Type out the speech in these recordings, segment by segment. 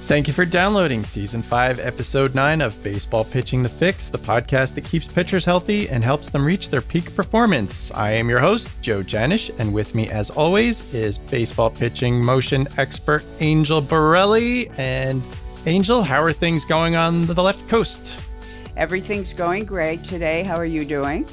Thank you for downloading Season 5, Episode 9 of Baseball Pitching the Fix, the podcast that keeps pitchers healthy and helps them reach their peak performance. I am your host, Joe Janish, and with me, as always, is baseball pitching motion expert Angel Borelli. And Angel, how are things going on the left coast? Everything's going great today. How are you doing?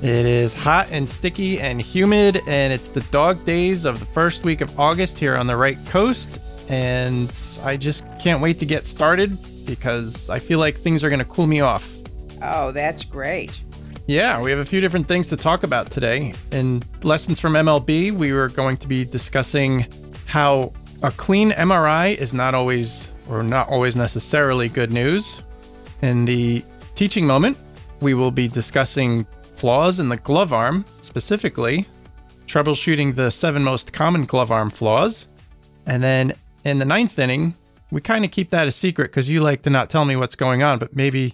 It is hot and sticky and humid, and it's the dog days of the first week of August here on the right coast. And I just can't wait to get started because I feel like things are going to cool me off. Oh, that's great. Yeah, we have a few different things to talk about today. In Lessons from MLB, we were going to be discussing how a clean MRI is not always necessarily good news. In the teaching moment, we will be discussing flaws in the glove arm, specifically troubleshooting the 7 most common glove arm flaws. And then in the 9th inning, we kind of keep that a secret because you like to not tell me what's going on, but maybe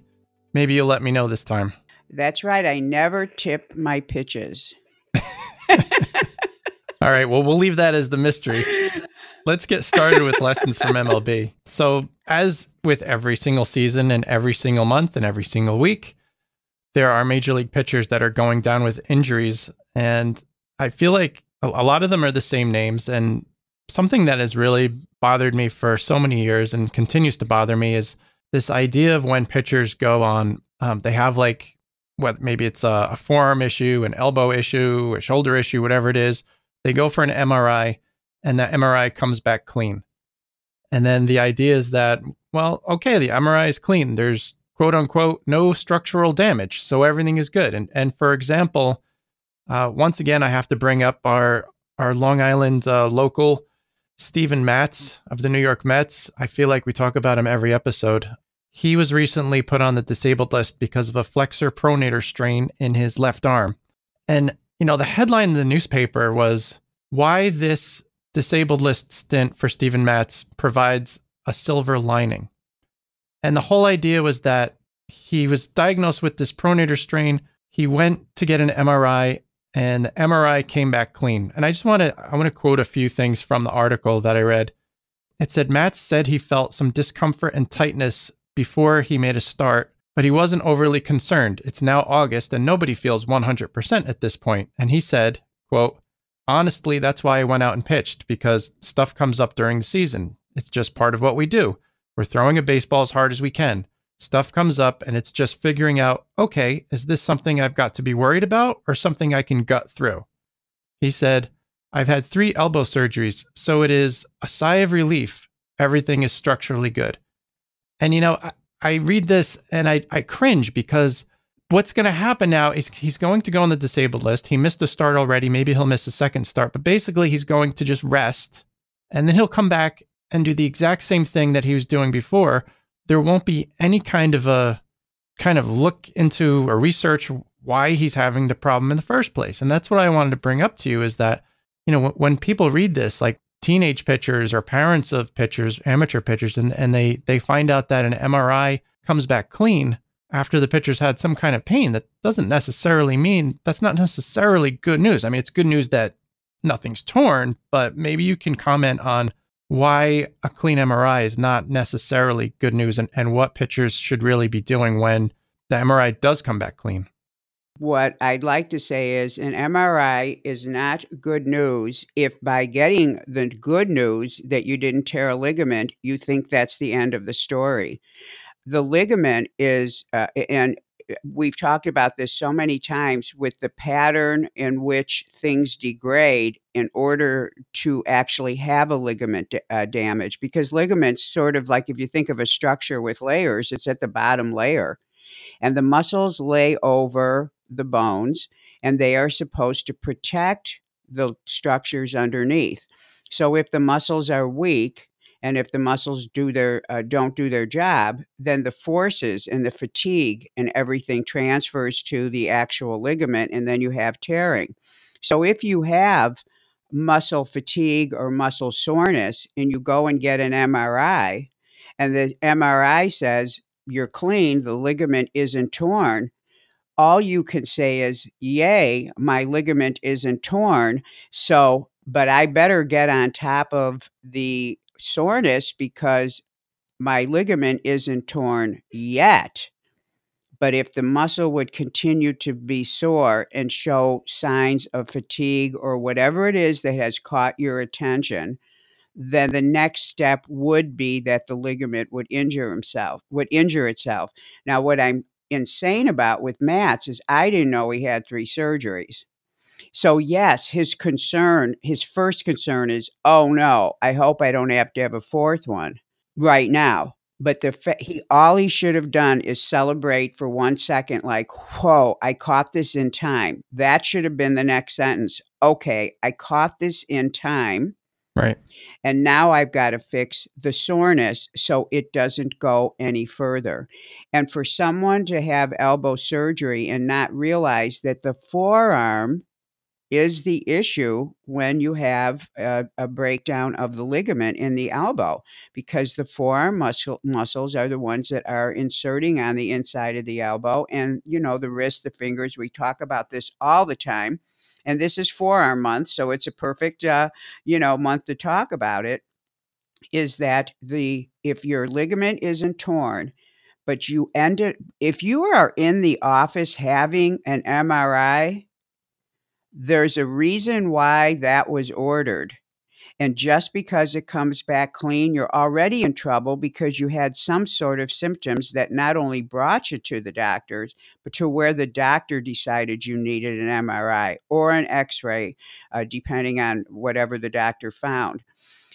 you'll let me know this time. That's right. I never tip my pitches. All right. Well, we'll leave that as the mystery. Let's get started with Lessons from MLB. So as with every single season and every single month and every single week, there are major league pitchers that are going down with injuries. And I feel like a lot of them are the same names. And something that has really bothered me for so many years and continues to bother me is this idea of when pitchers go on, they have maybe it's a forearm issue, an elbow issue, a shoulder issue, whatever it is. They go for an MRI and that MRI comes back clean. And then the idea is that, well, okay, the MRI is clean. There's quote unquote, no structural damage. So everything is good. And for example, once again, I have to bring up our Long Island local Steven Matz of the New York Mets. I feel like we talk about him every episode. He was recently put on the disabled list because of a flexor pronator strain in his left arm. And, the headline in the newspaper was, "Why this disabled list stint for Steven Matz provides a silver lining." And the whole idea was that he was diagnosed with this pronator strain. He went to get an MRI and the MRI came back clean. And I want to quote a few things from the article that I read. It said, Matz said he felt some discomfort and tightness before he made a start, but he wasn't overly concerned. It's now August and nobody feels 100% at this point. And he said, quote, "Honestly, that's why I went out and pitched, because stuff comes up during the season. It's just part of what we do. We're throwing a baseball as hard as we can. Stuff comes up and it's just figuring out, okay, is this something I've got to be worried about or something I can gut through?" He said, "I've had 3 elbow surgeries, so it is a sigh of relief. Everything is structurally good." And, I read this and I cringe because what's going to happen now is he's going to go on the disabled list. He missed a start already. Maybe he'll miss a second start, but basically he's going to just rest and then he'll come back and do the exact same thing that he was doing before. There won't be any kind of look into or research why he's having the problem in the first place. And that's what I wanted to bring up to you is that, when people read this, like teenage pitchers or parents of pitchers, amateur pitchers, and they find out that an MRI comes back clean after the pitcher's had some kind of pain, that doesn't necessarily mean that's not necessarily good news. I mean, it's good news that nothing's torn, but maybe you can comment on why a clean MRI is not necessarily good news and what pitchers should really be doing when the MRI does come back clean. What I'd like to say is an MRI is not good news if by getting the good news that you didn't tear a ligament, you think that's the end of the story. The ligament is, and we've talked about this so many times with the pattern in which things degrade in order to actually have a ligament damage, because ligaments sort of like if you think of a structure with layers, it's at the bottom layer and the muscles lay over the bones and they are supposed to protect the structures underneath. So if the muscles are weak, and if the muscles don't do their job, then the forces and the fatigue and everything transfers to the actual ligament, and then you have tearing. So if you have muscle fatigue or muscle soreness and you go and get an MRI, and the MRI says you're clean, the ligament isn't torn, all you can say is, yay, my ligament isn't torn, but I better get on top of the soreness because my ligament isn't torn yet. But if the muscle would continue to be sore and show signs of fatigue or whatever it is that has caught your attention, then the next step would be that the ligament would injure itself. Now, what I'm insane about with Matt's is I didn't know he had 3 surgeries. So yes, his first concern is, "Oh no, I hope I don't have to have a 4th one right now." But all he should have done is celebrate for 1 second like, "Whoa, I caught this in time." That should have been the next sentence. "Okay, I caught this in time, Right. and now I've got to fix the soreness so it doesn't go any further." And for someone to have elbow surgery and not realize that the forearm is the issue when you have a breakdown of the ligament in the elbow, because the forearm muscles are the ones that are inserting on the inside of the elbow, and the wrist, the fingers. We talk about this all the time, and this is forearm month, so it's a perfect month to talk about it. Is that if your ligament isn't torn, but if you are in the office having an MRI, there's a reason why that was ordered. And just because it comes back clean, you're already in trouble because you had some sort of symptoms that not only brought you to the doctors, but to where the doctor decided you needed an MRI or an X-ray, depending on whatever the doctor found.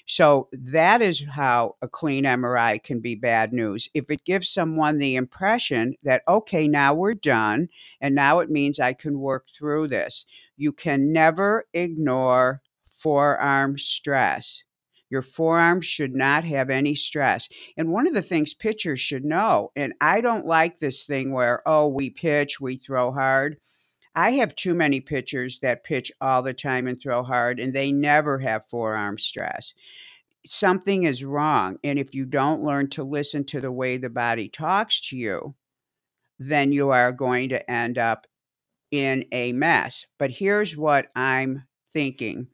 So that is how a clean MRI can be bad news. If it gives someone the impression that, okay, now we're done, and now it means I can work through this. You can never ignore forearm stress. Your forearm should not have any stress. And one of the things pitchers should know, and I don't like this thing where, oh, we pitch, we throw hard. I have too many pitchers that pitch all the time and throw hard, and they never have forearm stress. Something is wrong. And if you don't learn to listen to the way the body talks to you, then you are going to end up in a mess. But here's what I'm thinking.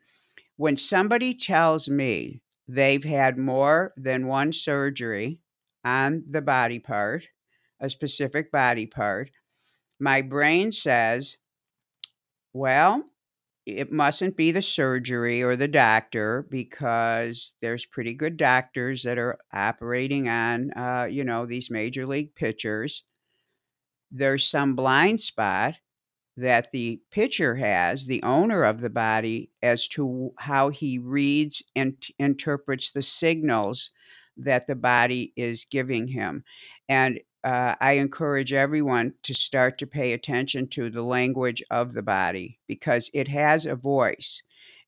When somebody tells me they've had more than one surgery on the body part, a specific body part, my brain says, well, it mustn't be the surgery or the doctor, because there's pretty good doctors that are operating on, these major league pitchers. There's some blind spot that the pitcher has, the owner of the body, as to how he reads and interprets the signals that the body is giving him. And I encourage everyone to start to pay attention to the language of the body, because it has a voice.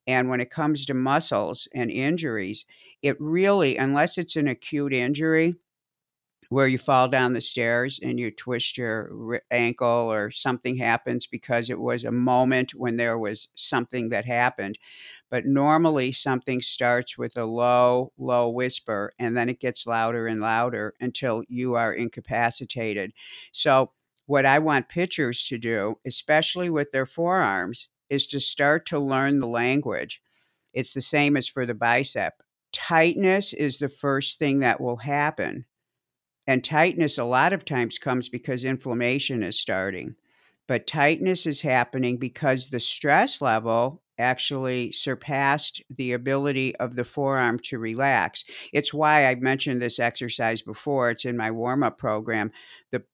And when it comes to muscles and injuries, it really, unless it's an acute injury, where you fall down the stairs and you twist your ankle or something happens because it was a moment when there was something that happened. But normally something starts with a low, low whisper, and then it gets louder and louder until you are incapacitated. So what I want pitchers to do, especially with their forearms, is to start to learn the language. It's the same as for the bicep. Tightness is the first thing that will happen, and tightness a lot of times comes because inflammation is starting. But tightness is happening because the stress level actually surpassed the ability of the forearm to relax. It's why I mentioned this exercise before. It's in my warm-up program.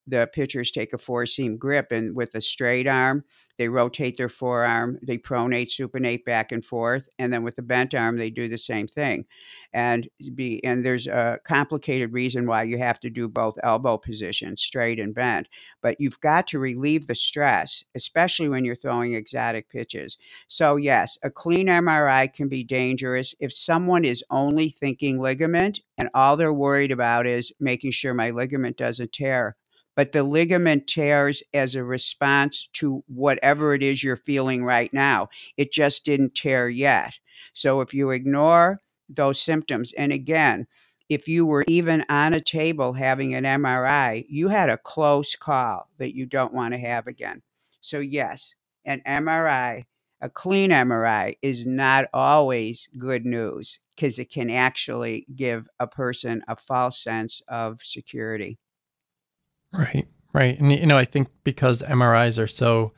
The pitchers take a four-seam grip, and with a straight arm, they rotate their forearm, they pronate, supinate back and forth, and then with the bent arm, they do the same thing. And there's a complicated reason why you have to do both elbow positions, straight and bent. But you've got to relieve the stress, especially when you're throwing exotic pitches. So yes, a clean MRI can be dangerous if someone is only thinking ligament and all they're worried about is making sure my ligament doesn't tear. But the ligament tears as a response to whatever it is you're feeling right now. It just didn't tear yet. So if you ignore those symptoms, and again, if you were even on a table having an MRI, you had a close call that you don't want to have again. So yes, an MRI, a clean MRI is not always good news because it can actually give a person a false sense of security. Right. Right. And, I think because MRIs are so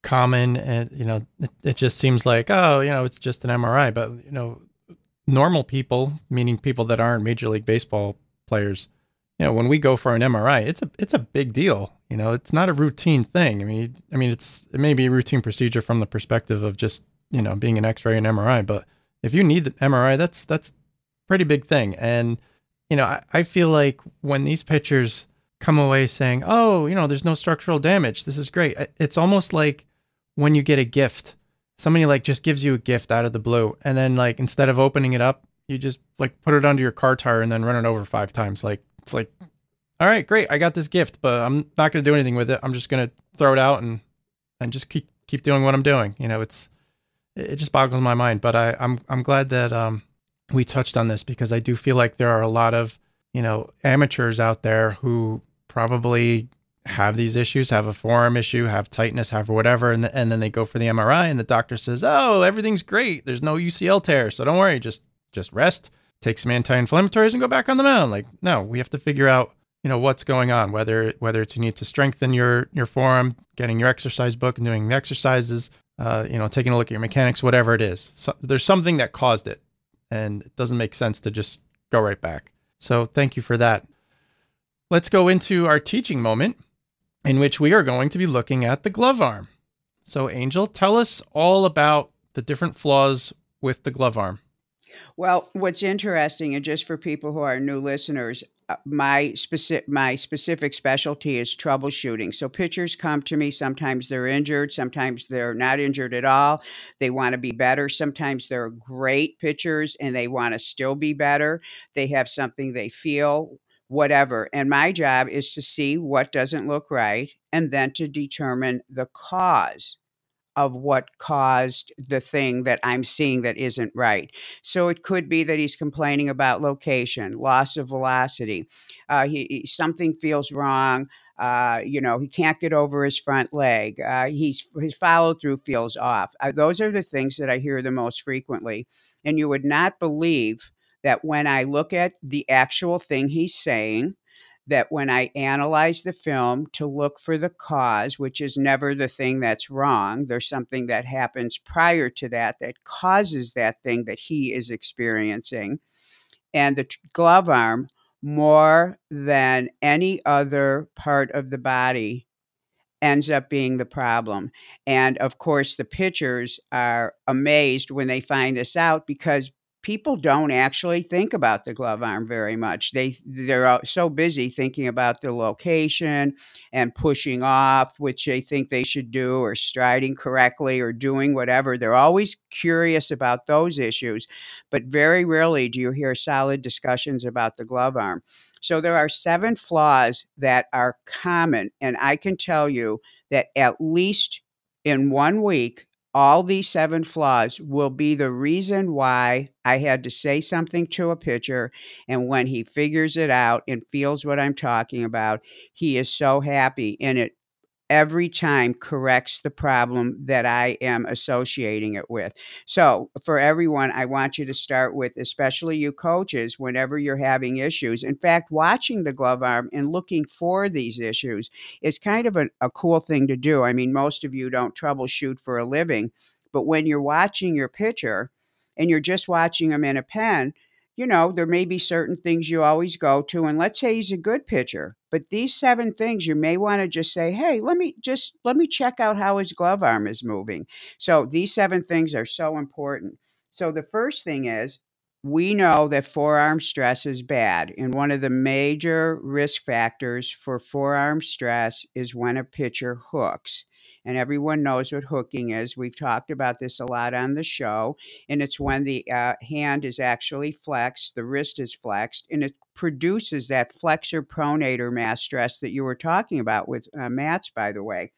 common and, it just seems like, oh, it's just an MRI. But, normal people, meaning people that aren't Major League Baseball players, when we go for an MRI, it's a big deal. It's not a routine thing. It may be a routine procedure from the perspective of just, being an X-ray and MRI. But if you need an MRI, that's pretty big thing. And, I feel like when these pitchers come away saying, oh, there's no structural damage, this is great. It's almost like when you get a gift, somebody like just gives you a gift out of the blue. And then like, instead of opening it up, you just like put it under your car tire and then run it over 5 times. Like, it's like, all right, great. I got this gift, but I'm not going to do anything with it. I'm just going to throw it out and just keep doing what I'm doing. It just boggles my mind, but I'm glad that, we touched on this because I do feel like there are a lot of, amateurs out there who probably have these issues, have a forearm issue, have tightness, have whatever. And then they go for the MRI and the doctor says, oh, everything's great. There's no UCL tear. So don't worry. Just rest, take some anti-inflammatories and go back on the mound. Like, no, we have to figure out, what's going on, whether it's you need to strengthen your forearm, getting your exercise book and doing the exercises, taking a look at your mechanics, whatever it is. So there's something that caused it and it doesn't make sense to just go right back. So thank you for that. Let's go into our teaching moment in which we are going to be looking at the glove arm. So Angel, tell us all about the different flaws with the glove arm. Well, what's interesting, and just for people who are new listeners, my specific specialty is troubleshooting. So pitchers come to me. Sometimes they're injured. Sometimes they're not injured at all. They want to be better. Sometimes they're great pitchers and they want to still be better. They have something they feel, whatever. And my job is to see what doesn't look right and then to determine the cause of what caused the thing that I'm seeing that isn't right. So it could be that he's complaining about location, loss of velocity. Something feels wrong. He can't get over his front leg. His follow through feels off. Those are the things that I hear the most frequently. And you would not believe that when I look at the actual thing he's saying, that when I analyze the film to look for the cause, which is never the thing that's wrong, there's something that happens prior to that that causes that thing that he is experiencing. And the glove arm, more than any other part of the body, ends up being the problem. And of course, the pitchers are amazed when they find this out because people don't actually think about the glove arm very much. They're so busy thinking about the location and pushing off, which they think they should do, or striding correctly, or doing whatever. They're always curious about those issues, but very rarely do you hear solid discussions about the glove arm. So there are 7 flaws that are common, and I can tell you that at least in 1 week, all these 7 flaws will be the reason why I had to say something to a pitcher. And when he figures it out and feels what I'm talking about, he is so happy. And it every time corrects the problem that I am associating it with. So for everyone, I want you to start with, especially you coaches, whenever you're having issues. In fact, watching the glove arm and looking for these issues is kind of a cool thing to do. I mean, most of you don't troubleshoot for a living, but when you're watching your pitcher and you're just watching him in a pen, there may be certain things you always go to. And let's say he's a good pitcher, but these 7 things you may want to just say, hey, let me check out how his glove arm is moving. So these 7 things are so important. So the first thing is, we know that forearm stress is bad. And one of the major risk factors for forearm stress is when a pitcher hooks. And everyone knows what hooking is. We've talked about this a lot on the show. And it's when the hand is actually flexed, the wrist is flexed, and it produces that flexor pronator mass stress that you were talking about with Matt's, by the way.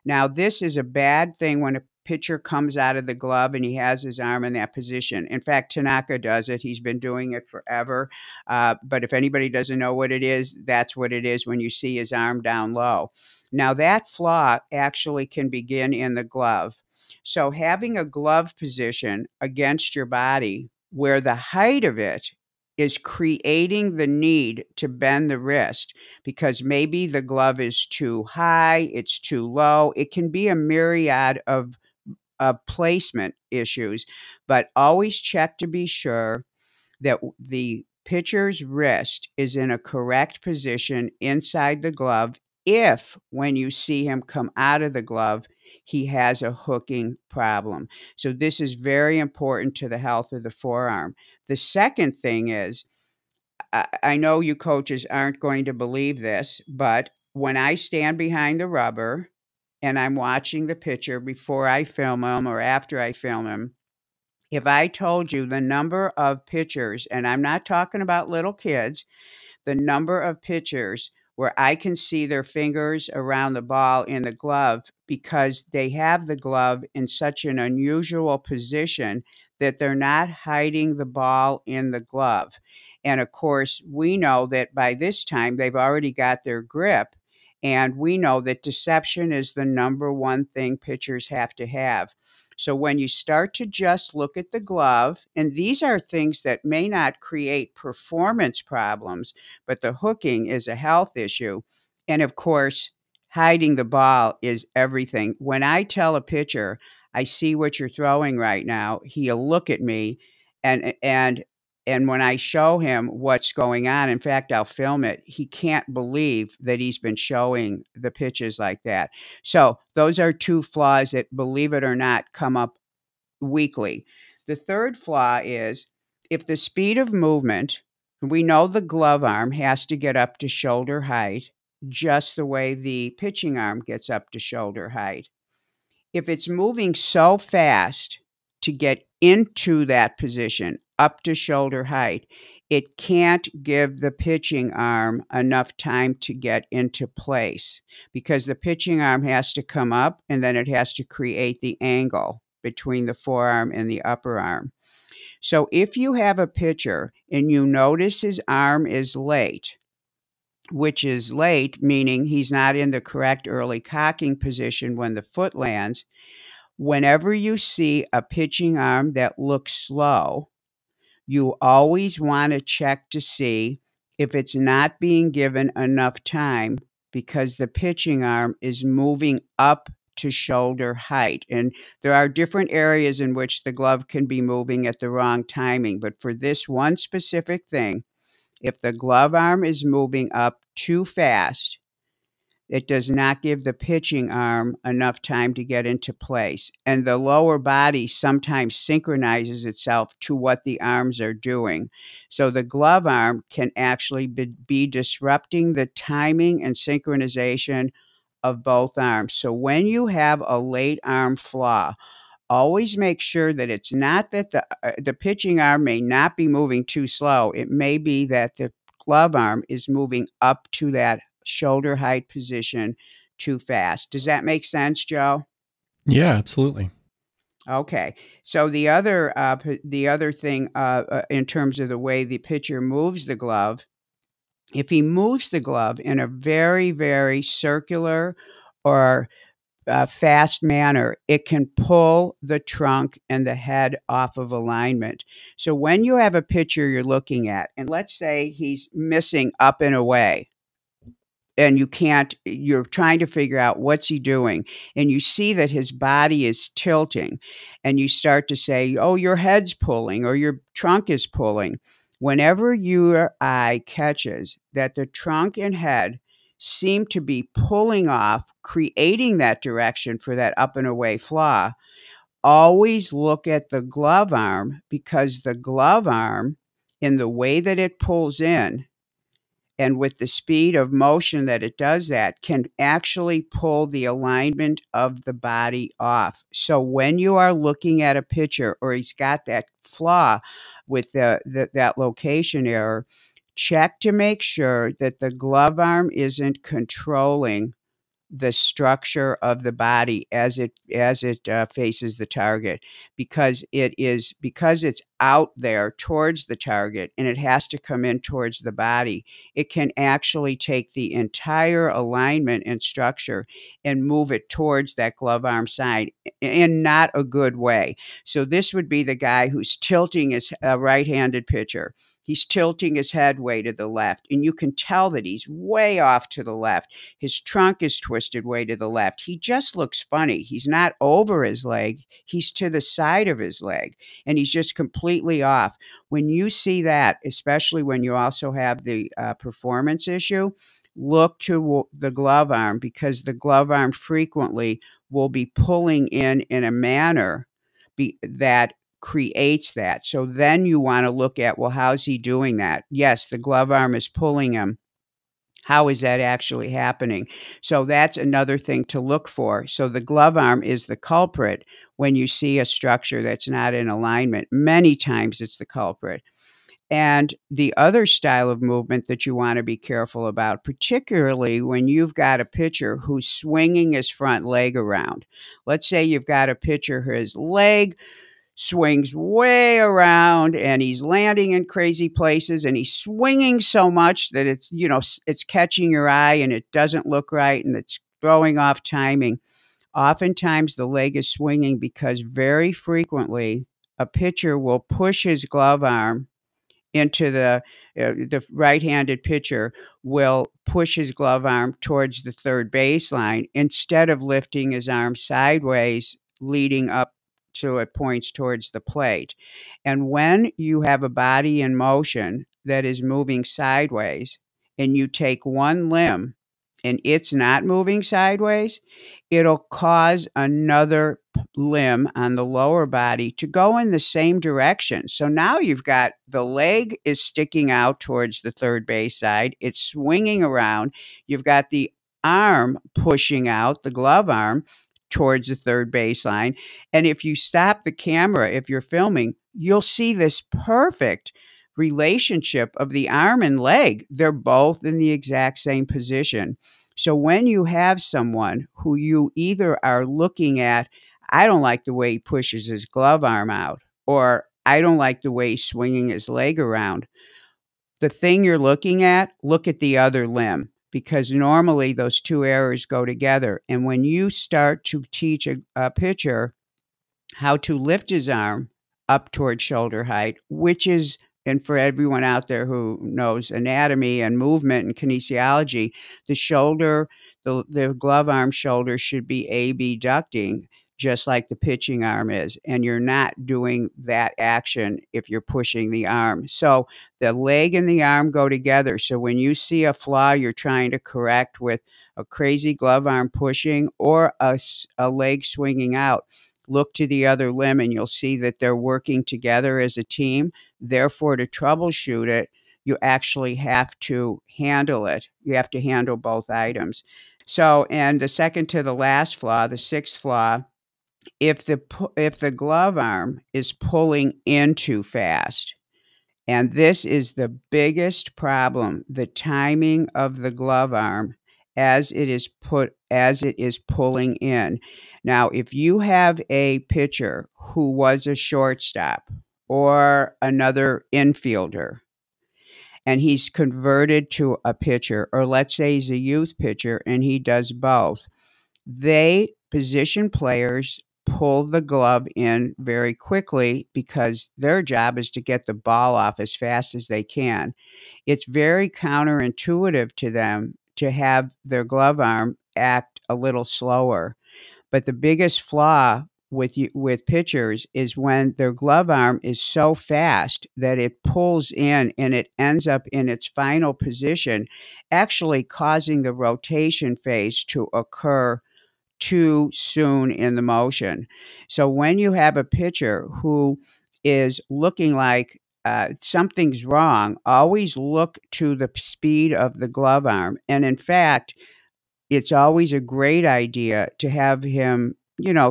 Now, this is a bad thing when a pitcher comes out of the glove and he has his arm in that position. In fact, Tanaka does it. He's been doing it forever. But if anybody doesn't know what it is, that's what it is when you see his arm down low. Now, that flaw actually can begin in the glove. So having a glove position against your body where the height of it is creating the need to bend the wrist because maybe the glove is too high, it's too low. It can be a myriad of placement issues, but always check to be sure that the pitcher's wrist is in a correct position inside the glove if, when you see him come out of the glove, he has a hooking problem. So, this is very important to the health of the forearm. The second thing is, I know you coaches aren't going to believe this, but when I stand behind the rubber and I'm watching the pitcher before I film him or after I film him, if I told you the number of pitchers, and I'm not talking about little kids, the number of pitchers where I can see their fingers around the ball in the glove because they have the glove in such an unusual position that they're not hiding the ball in the glove. And of course, we know that by this time they've already got their grip. And we know that deception is the number one thing pitchers have to have. So when you start to just look at the glove, and these are things that may not create performance problems, but the hooking is a health issue. And of course, hiding the ball is everything. When I tell a pitcher, I see what you're throwing right now, he'll look at me and when I show him what's going on, in fact, I'll film it, he can't believe that he's been showing the pitches like that. So those are two flaws that, believe it or not, come up weekly. The third flaw is if the speed of movement, we know the glove arm has to get up to shoulder height, just the way the pitching arm gets up to shoulder height. If it's moving so fast to get into that position, up to shoulder height, it can't give the pitching arm enough time to get into place because the pitching arm has to come up and then it has to create the angle between the forearm and the upper arm. So if you have a pitcher and you notice his arm is late, which is late, meaning he's not in the correct early cocking position when the foot lands, whenever you see a pitching arm that looks slow, you always want to check to see if it's not being given enough time because the pitching arm is moving up to shoulder height. And there are different areas in which the glove can be moving at the wrong timing. But for this one specific thing, if the glove arm is moving up too fast, it does not give the pitching arm enough time to get into place. And the lower body sometimes synchronizes itself to what the arms are doing. So the glove arm can actually be disrupting the timing and synchronization of both arms. So when you have a late arm flaw, always make sure that it's not that the pitching arm may not be moving too slow. It may be that the glove arm is moving up to that shoulder height position too fast. Does that make sense, Joe? Yeah, absolutely. Okay. So the other thing in terms of the way the pitcher moves the glove, if he moves the glove in a very, very circular or fast manner, it can pull the trunk and the head off of alignment. So when you have a pitcher you're looking at, and let's say he's missing up and away, and you're trying to figure out what's he doing, and you see that his body is tilting, and you start to say, oh, your head's pulling or your trunk is pulling. Whenever your eye catches that the trunk and head seem to be pulling off, creating that direction for that up and away flaw, always look at the glove arm because the glove arm, in the way that it pulls in, and with the speed of motion that it does that, can actually pull the alignment of the body off. So when you are looking at a pitcher or he's got that flaw with that location error, check to make sure that the glove arm isn't controlling the structure of the body as it faces the target, because it's out there towards the target and it has to come in towards the body. It can actually take the entire alignment and structure and move it towards that glove arm side in not a good way. So this would be the guy who's tilting his right-handed pitcher. He's tilting his head way to the left, and you can tell that he's way off to the left. His trunk is twisted way to the left. He just looks funny. He's not over his leg. He's to the side of his leg, and he's just completely off. When you see that, especially when you also have the performance issue, look to the glove arm, because the glove arm frequently will be pulling in a manner that creates that. So then you want to look at, well, how's he doing that? Yes, the glove arm is pulling him. How is that actually happening? So that's another thing to look for. So the glove arm is the culprit when you see a structure that's not in alignment. Many times it's the culprit. And the other style of movement that you want to be careful about, particularly when you've got a pitcher who's swinging his front leg around. Let's say you've got a pitcher whose leg swings way around and he's landing in crazy places and he's swinging so much that it's catching your eye and it doesn't look right and it's throwing off timing. Oftentimes the leg is swinging because very frequently a pitcher will push his glove arm into the right-handed pitcher will push his glove arm towards the third baseline instead of lifting his arm sideways, leading up to it points towards the plate. And when you have a body in motion that is moving sideways and you take one limb and it's not moving sideways, it'll cause another limb on the lower body to go in the same direction. So now you've got the leg is sticking out towards the third base side. It's swinging around. You've got the arm pushing out, the glove arm, towards the third baseline. And if you stop the camera, if you're filming, you'll see this perfect relationship of the arm and leg. They're both in the exact same position. So when you have someone who you either are looking at, I don't like the way he pushes his glove arm out, or I don't like the way he's swinging his leg around, the thing you're looking at, look at the other limb, because normally those two errors go together. And when you start to teach a pitcher how to lift his arm up toward shoulder height, which is, and for everyone out there who knows anatomy and movement and kinesiology, the shoulder, the glove arm shoulder should be abducting, just like the pitching arm is. And you're not doing that action if you're pushing the arm. So the leg and the arm go together. So when you see a flaw you're trying to correct with a crazy glove arm pushing or a leg swinging out, look to the other limb and you'll see that they're working together as a team. Therefore, to troubleshoot it, you actually have to handle it. You have to handle both items. So, and the second to the last flaw, the sixth flaw, if the glove arm is pulling in too fast, and this is the biggest problem, the timing of the glove arm as it is pulling in. Now, if you have a pitcher who was a shortstop or another infielder, and he's converted to a pitcher, or let's say he's a youth pitcher and he does both, position players pull the glove in very quickly because their job is to get the ball off as fast as they can. It's very counterintuitive to them to have their glove arm act a little slower. But the biggest flaw with pitchers is when their glove arm is so fast that it pulls in and it ends up in its final position, actually causing the rotation phase to occur too soon in the motion. So when you have a pitcher who is looking like something's wrong, always look to the speed of the glove arm. And in fact, it's always a great idea to have him,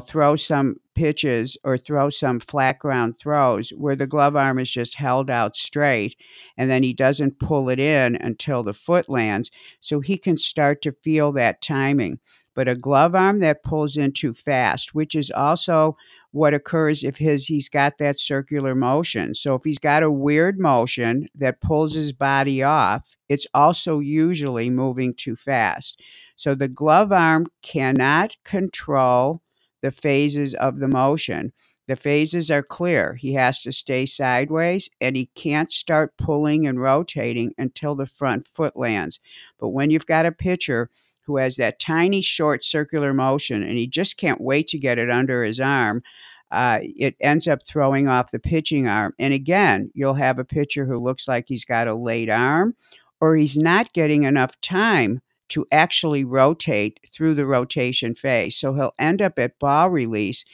throw some pitches or throw some flat ground throws where the glove arm is just held out straight and then he doesn't pull it in until the foot lands, so he can start to feel that timing. But a glove arm that pulls in too fast, which is also what occurs if he's got that circular motion. So if he's got a weird motion that pulls his body off, it's also usually moving too fast. So the glove arm cannot control the phases of the motion. The phases are clear. He has to stay sideways, and he can't start pulling and rotating until the front foot lands. But when you've got a pitcher who has that tiny short circular motion and he just can't wait to get it under his arm, it ends up throwing off the pitching arm. And again, you'll have a pitcher who looks like he's got a late arm, or he's not getting enough time to actually rotate through the rotation phase. So he'll end up at ball release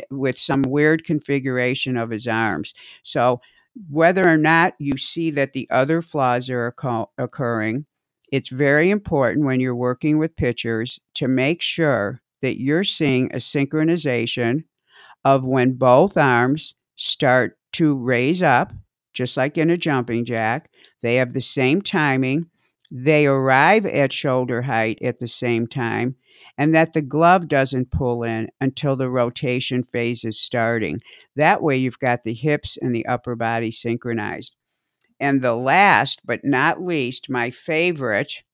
with some weird configuration of his arms. So whether or not you see that the other flaws are occurring, it's very important when you're working with pitchers to make sure that you're seeing a synchronization of when both arms start to raise up, just like in a jumping jack. They have the same timing. They arrive at shoulder height at the same time, and that the glove doesn't pull in until the rotation phase is starting. That way you've got the hips and the upper body synchronized. And the last but not least, my favorite,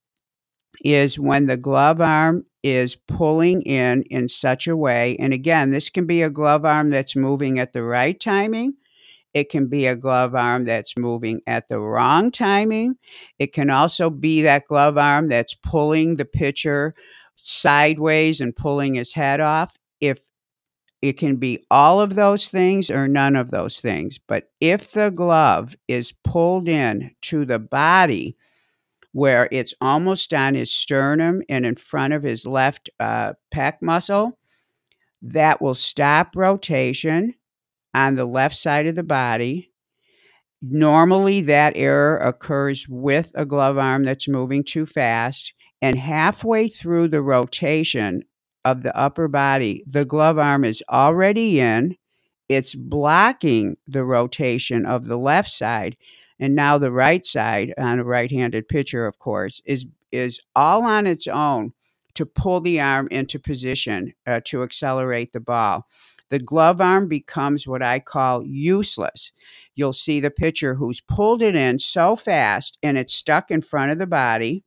is when the glove arm is pulling in such a way. And again, this can be a glove arm that's moving at the right timing. It can be a glove arm that's moving at the wrong timing. It can also be that glove arm that's pulling the pitcher sideways and pulling his head off. If it can be all of those things or none of those things. But if the glove is pulled in to the body where it's almost on his sternum and in front of his left pec muscle, that will stop rotation on the left side of the body. Normally, that error occurs with a glove arm that's moving too fast, and halfway through the rotation of the upper body, the glove arm is already in. It's blocking the rotation of the left side, and now the right side, on a right-handed pitcher, of course, is all on its own to pull the arm into position to accelerate the ball. The glove arm becomes what I call useless. You'll see the pitcher who's pulled it in so fast and it's stuck in front of the body,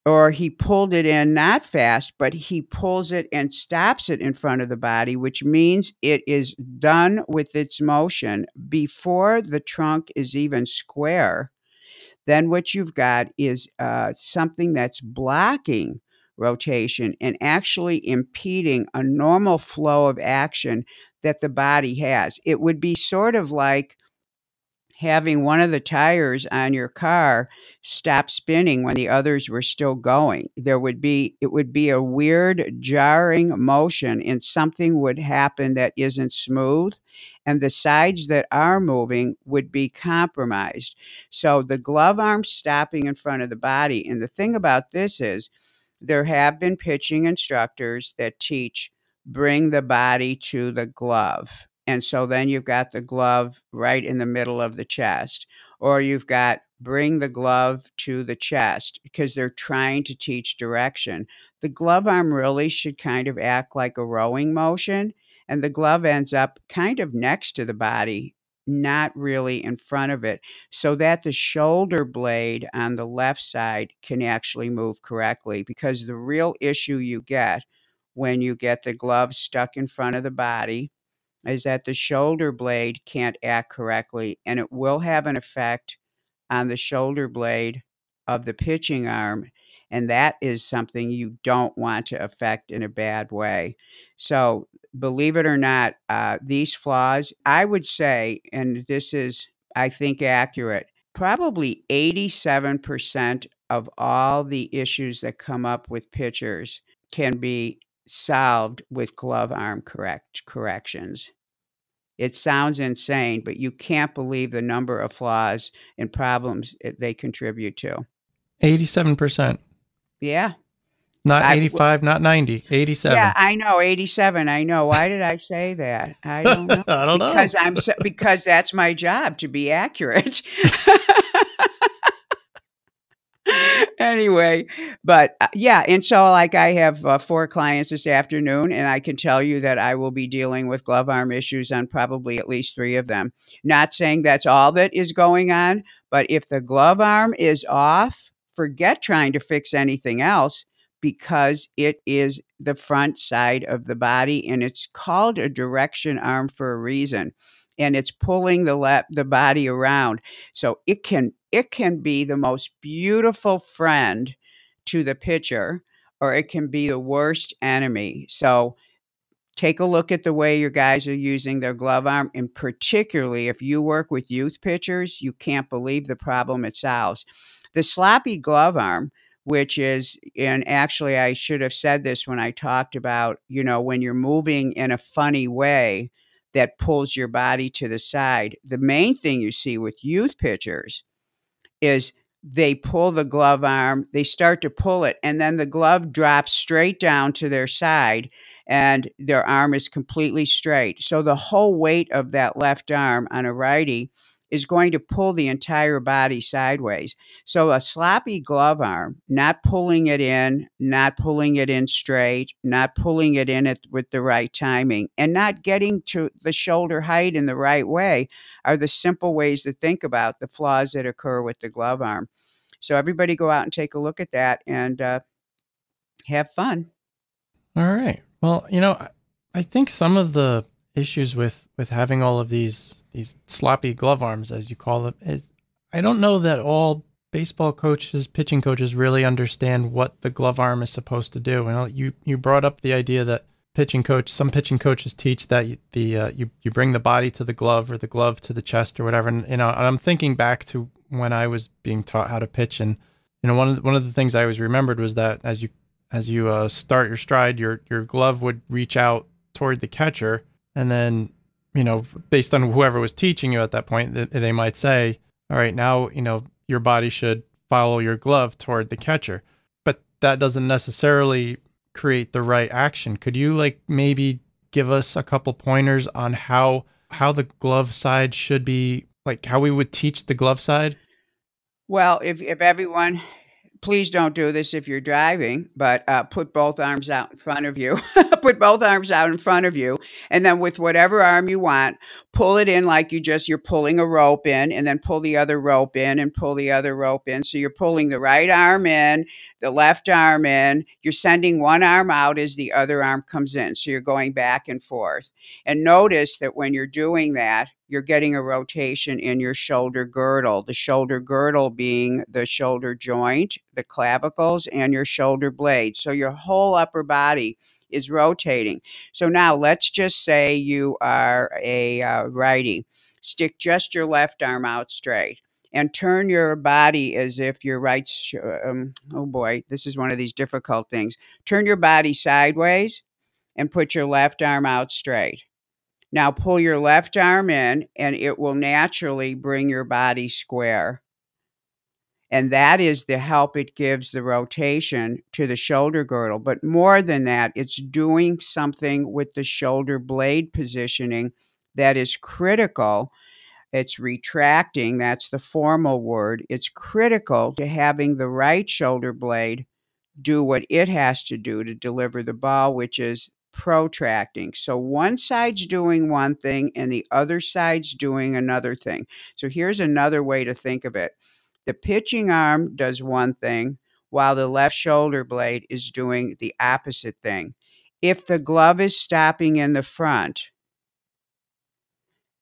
or he pulled it in not fast, but he pulls it and stops it in front of the body, which means it is done with its motion before the trunk is even square. Then what you've got is something that's blocking rotation and actually impeding a normal flow of action that the body has. It would be sort of like having one of the tires on your car stop spinning when the others were still going. It would be a weird jarring motion, and something would happen that isn't smooth, and the sides that are moving would be compromised. So the glove arm stopping in front of the body. And the thing about this is there have been pitching instructors that teach bring the body to the glove. And so then you've got the glove right in the middle of the chest, or you've got bring the glove to the chest, because they're trying to teach direction. The glove arm really should kind of act like a rowing motion, and the glove ends up kind of next to the body, not really in front of it, so that the shoulder blade on the left side can actually move correctly. Because the real issue you get when you get the glove stuck in front of the body is that the shoulder blade can't act correctly, and it will have an effect on the shoulder blade of the pitching arm, and that is something you don't want to affect in a bad way. So believe it or not, these flaws, I would say, and this is, I think, accurate, probably 87% of all the issues that come up with pitchers can be solved with glove arm corrections. It sounds insane, but you can't believe the number of flaws and problems they contribute to. 87%. Yeah. Not 85, not 90, 87. Yeah, I know, 87. I know. Why did I say that? I don't know. I don't know. Because that's my job, to be accurate. Anyway, but yeah, and so like I have 4 clients this afternoon, and I can tell you that I will be dealing with glove arm issues on probably at least 3 of them. Not saying that's all that is going on, but if the glove arm is off, forget trying to fix anything else because it is the front side of the body, and it's called a direction arm for a reason, and it's pulling the body around. So it can be the most beautiful friend to the pitcher, or it can be the worst enemy. So take a look at the way your guys are using their glove arm, and particularly if you work with youth pitchers, you can't believe the problem it solves. The sloppy glove arm, which is, and actually I should have said this when I talked about, when you're moving in a funny way that pulls your body to the side. The main thing you see with youth pitchers is they pull the glove arm, they start to pull it, and then the glove drops straight down to their side, and their arm is completely straight. So the whole weight of that left arm on a righty is going to pull the entire body sideways. So a sloppy glove arm, not pulling it in, not pulling it in straight, not pulling it in with the right timing, and not getting to the shoulder height in the right way are the simple ways to think about the flaws that occur with the glove arm. So everybody go out and take a look at that and have fun. All right. Well, I think some of the issues with having all of these sloppy glove arms, as you call them, is I don't know that all baseball coaches, pitching coaches really understand what the glove arm is supposed to do. And you brought up the idea that some pitching coaches teach that you bring the body to the glove or the glove to the chest or whatever. And I'm thinking back to when I was being taught how to pitch, and one of the things I always remembered was that as you start your stride, your glove would reach out toward the catcher, and then based on whoever was teaching you at that point, they might say, all right, now your body should follow your glove toward the catcher, but that doesn't necessarily create the right action. Could you maybe give us a couple pointers on how the glove side should be, how we would teach the glove side? Well, if everyone, please don't do this if you're driving, but put both arms out in front of you. Put both arms out in front of you. And then with whatever arm you want, pull it in like you're pulling a rope in, and then pull the other rope in and pull the other rope in. So you're pulling the right arm in, the left arm in. You're sending one arm out as the other arm comes in. So you're going back and forth. And notice that when you're doing that, you're getting a rotation in your shoulder girdle, the shoulder girdle being the shoulder joint, the clavicles, and your shoulder blade. So your whole upper body is rotating. So now let's just say you are a righty. Stick just your left arm out straight and turn your body as if your right, oh boy, this is one of these difficult things. Turn your body sideways and put your left arm out straight. Now pull your left arm in, and it will naturally bring your body square. And that is the help it gives the rotation to the shoulder girdle. But more than that, it's doing something with the shoulder blade positioning that is critical. It's retracting. That's the formal word. It's critical to having the right shoulder blade do what it has to do to deliver the ball, which is protracting. So one side's doing one thing and the other side's doing another thing. So here's another way to think of it. The pitching arm does one thing while the left shoulder blade is doing the opposite thing. If the glove is stopping in the front,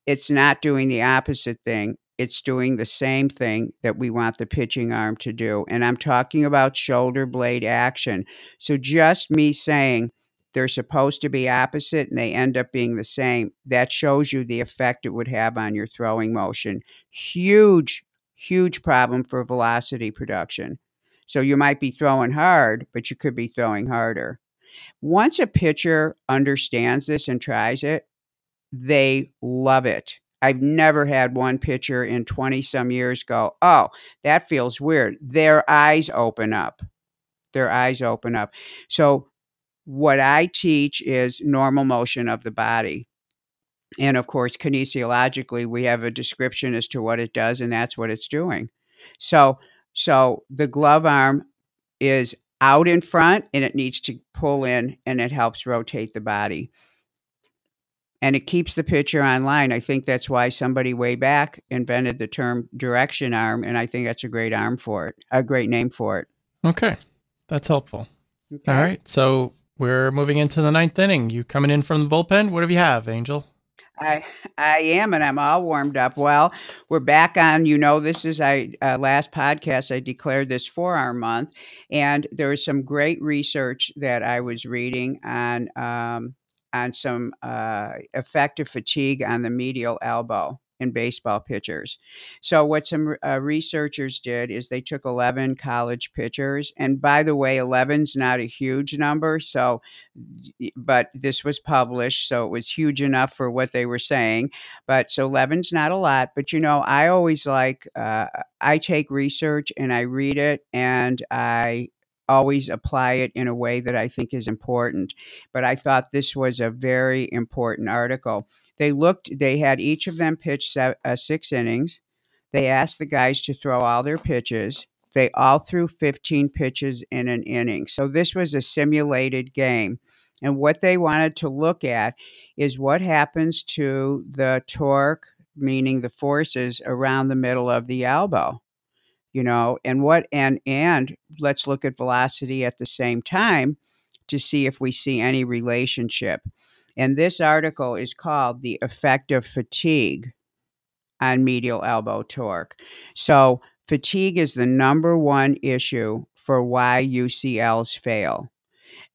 it's not doing the opposite thing. It's doing the same thing that we want the pitching arm to do. And I'm talking about shoulder blade action. So just me saying they're supposed to be opposite and they end up being the same, that shows you the effect it would have on your throwing motion. Huge, huge problem for velocity production. So you might be throwing hard, but you could be throwing harder. Once a pitcher understands this and tries it, they love it. I've never had one pitcher in 20 some years go, oh, that feels weird. Their eyes open up. Their eyes open up. So what I teach is normal motion of the body. And of course, kinesiologically, we have a description as to what it does, and that's what it's doing. So the glove arm is out in front and it needs to pull in, and it helps rotate the body. And it keeps the pitcher on line. I think that's why somebody way back invented the term direction arm, and I think that's a great arm for it, a great name for it. Okay, that's helpful. Okay. All right, so we're moving into the 9th inning. You coming in from the bullpen? What do you have, Angel? I am, and I'm all warmed up. Well, we're back on, this is last podcast, I declared this forearm month, and there was some great research that I was reading on some effective fatigue on the medial elbow in baseball pitchers. So what some researchers did is they took 11 college pitchers, and by the way, 11's not a huge number, but this was published, so it was huge enough for what they were saying. But so 11's not a lot, but I always I take research and I read it, and I always apply it in a way that I think is important. But I thought this was a very important article. They had each of them pitch 6 innings. They asked the guys to throw all their pitches. They all threw 15 pitches in an inning. So this was a simulated game. And what they wanted to look at is what happens to the torque, meaning the forces around the middle of the elbow. And let's look at velocity at the same time to see if we see any relationship. And this article is called The Effect of Fatigue on Medial Elbow Torque. So fatigue is the number one issue for why UCLs fail.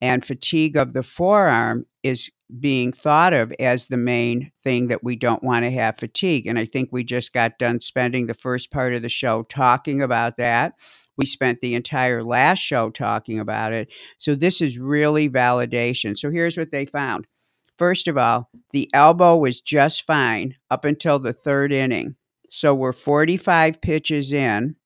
And fatigue of the forearm is being thought of as the main thing that we don't want to have fatigue. And I think we just got done spending the first part of the show talking about that. We spent the entire last show talking about it. So this is really validation. So here's what they found. First of all, the elbow was just fine up until the 3rd inning. So we're 45 pitches in,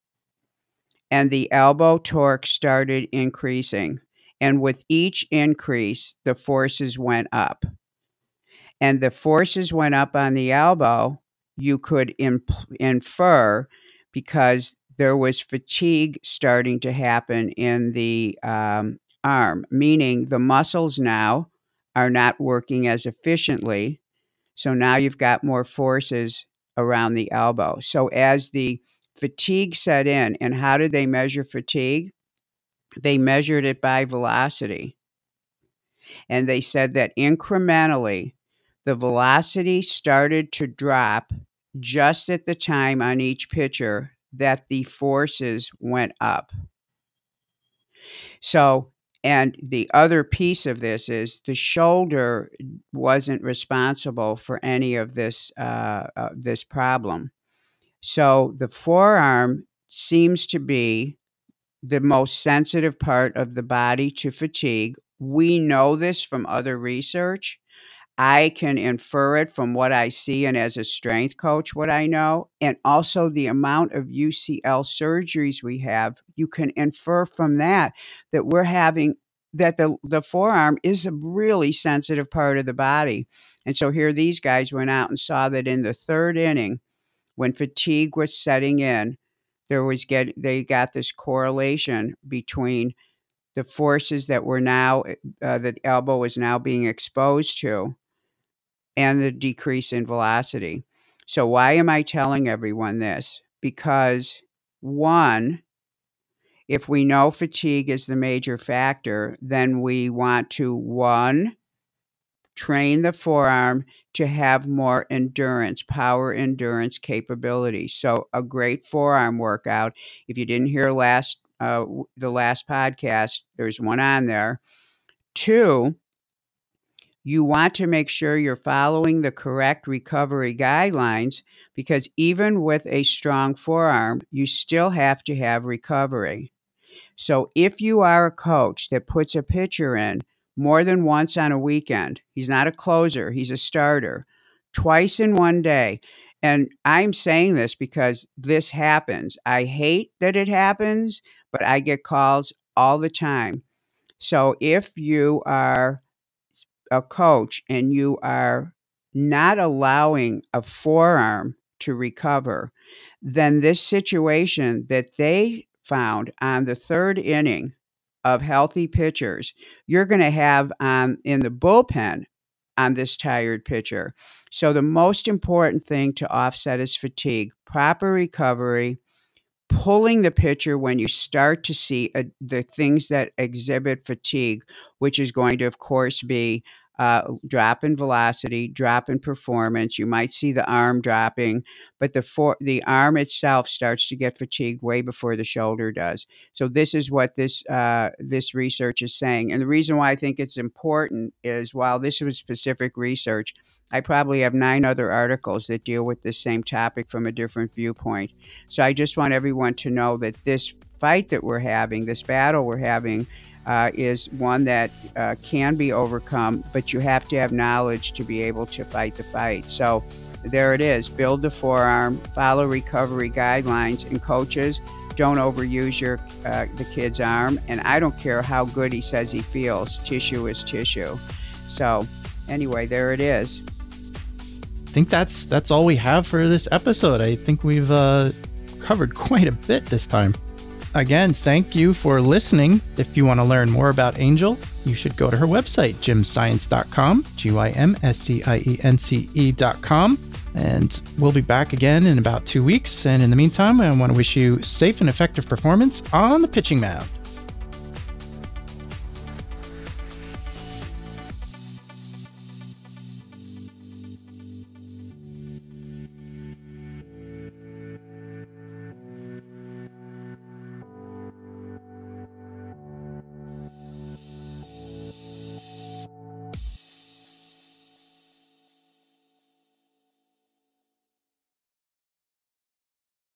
and the elbow torque started increasing. And with each increase, the forces went up. And the forces went up on the elbow, you could infer, because there was fatigue starting to happen in the arm, meaning the muscles now are not working as efficiently. So now you've got more forces around the elbow. So as the fatigue set in, and how did they measure fatigue? They measured it by velocity. And they said that incrementally, the velocity started to drop just at the time on each pitcher that the forces went up. So, and the other piece of this is the shoulder wasn't responsible for any of this problem. So the forearm seems to be the most sensitive part of the body to fatigue. We know this from other research. I can infer it from what I see, and as a strength coach, what I know, and also the amount of UCL surgeries we have. You can infer from that we're having, that the forearm is a really sensitive part of the body. And so here these guys went out and saw that in the 3rd inning, when fatigue was setting in, they got this correlation between the forces that were now the elbow was now being exposed to, and the decrease in velocity. So why am I telling everyone this? Because one, if we know fatigue is the major factor, then we want to, train the forearm to have more endurance, power endurance capability. So a great forearm workout, if you didn't hear the last podcast, there's one on there. 2, you want to make sure you're following the correct recovery guidelines, because even with a strong forearm, you still have to have recovery. So if you are a coach that puts a pitcher in more than once on a weekend, he's not a closer, he's a starter, twice in one day. And I'm saying this because this happens. I hate that it happens, but I get calls all the time. So if you are a coach and you are not allowing a forearm to recover, then this situation that they found on the 3rd inning, of healthy pitchers you're going to have in the bullpen on this tired pitcher. So the most important thing to offset is fatigue, proper recovery, pulling the pitcher when you start to see the things that exhibit fatigue, which is going to, of course, be drop in velocity, drop in performance. You might see the arm dropping, but the arm itself starts to get fatigued way before the shoulder does. So this is what this research is saying. And the reason why I think it's important is while this was specific research, I probably have 9 other articles that deal with the same topic from a different viewpoint. So I just want everyone to know that this fight that we're having, this battle we're having, is one that can be overcome, but you have to have knowledge to be able to fight the fight. So there it is. Build the forearm, follow recovery guidelines, and coaches, don't overuse the kid's arm. And I don't care how good he says he feels. Tissue is tissue. So anyway, there it is. I think that's all we have for this episode. I think we've covered quite a bit this time. Again, thank you for listening. If you want to learn more about Angel, you should go to her website, gymscience.com, gymscience.com. And we'll be back again in about 2 weeks. And in the meantime, I want to wish you safe and effective performance on the pitching mound.